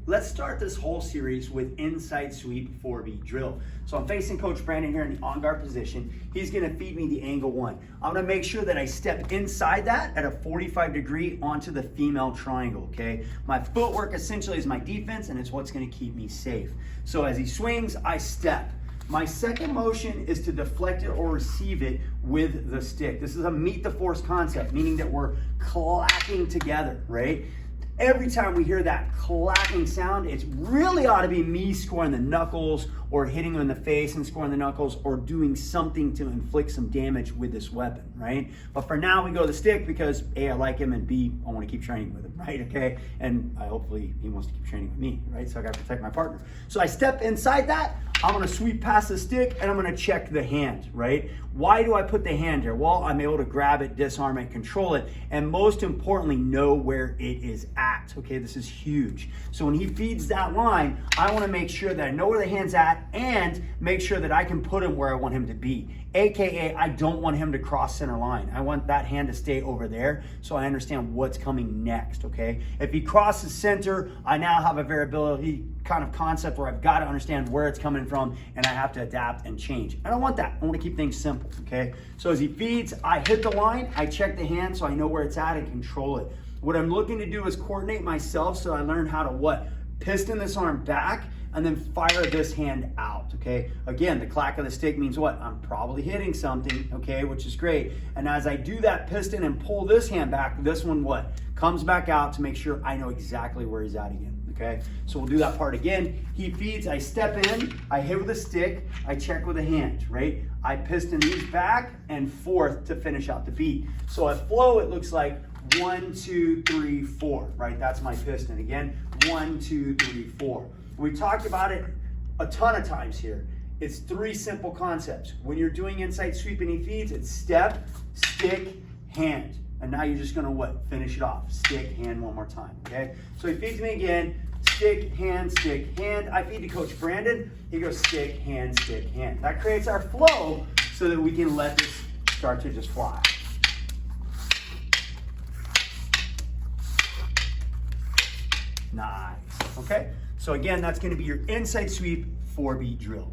Let's start this whole series with inside sweep 4B drill. So I'm facing Coach Brandon here in the on guard position. He's gonna feed me the angle one. I'm gonna make sure that I step inside that at a 45 degree onto the female triangle, okay? My footwork essentially is my defense and it's what's gonna keep me safe. So as he swings, I step. My second motion is to deflect it or receive it with the stick. This is a meet the force concept, meaning that we're clapping together, right? Every time we hear that clapping sound, it really ought to be me scoring the knuckles or hitting him in the face and scoring the knuckles or doing something to inflict some damage with this weapon, right? But for now, we go the stick because A, I like him, and B, I want to keep training with him, right? Okay, and hopefully he wants to keep training with me, right? So I got to protect my partner. So I step inside that, I'm going to sweep past the stick and I'm going to check the hand, right? Why do I put the hand here? Well, I'm able to grab it, disarm it, control it, and most importantly, know where it is at, okay? This is huge. So when he feeds that line, I want to make sure that I know where the hand's at and make sure that I can put him where I want him to be. AKA, I don't want him to cross center line. I want that hand to stay over there so I understand what's coming next, okay? If he crosses center, I now have a variability kind of concept where I've got to understand where it's coming from and I have to adapt and change. I don't want that. I want to keep things simple, okay? So as he feeds, I hit the line, I check the hand so I know where it's at and control it. What I'm looking to do is coordinate myself so I learn how to what? Piston this arm back and then fire this hand out, okay? Again, the clack of the stick means what? I'm probably hitting something, okay, which is great. And as I do that piston and pull this hand back, this one what? Comes back out to make sure I know exactly where he's at again, okay? So we'll do that part again. He feeds, I step in, I hit with a stick, I check with a hand, right? I piston these back and forth to finish out the beat. So at flow, it looks like 1, 2, 3, 4, right? That's my piston. Again, 1, 2, 3, 4. We talked about it a ton of times here. It's 3 simple concepts. When you're doing inside sweep and he feeds, it's step, stick, hand. And now you're just gonna what? Finish it off. Stick, hand one more time, okay? So he feeds me again, stick, hand, I feed to Coach Brandon, he goes stick, hand, hand. That creates our flow so that we can let this start to just fly. Nice, okay? So again, that's gonna be your inside sweep 4B drill.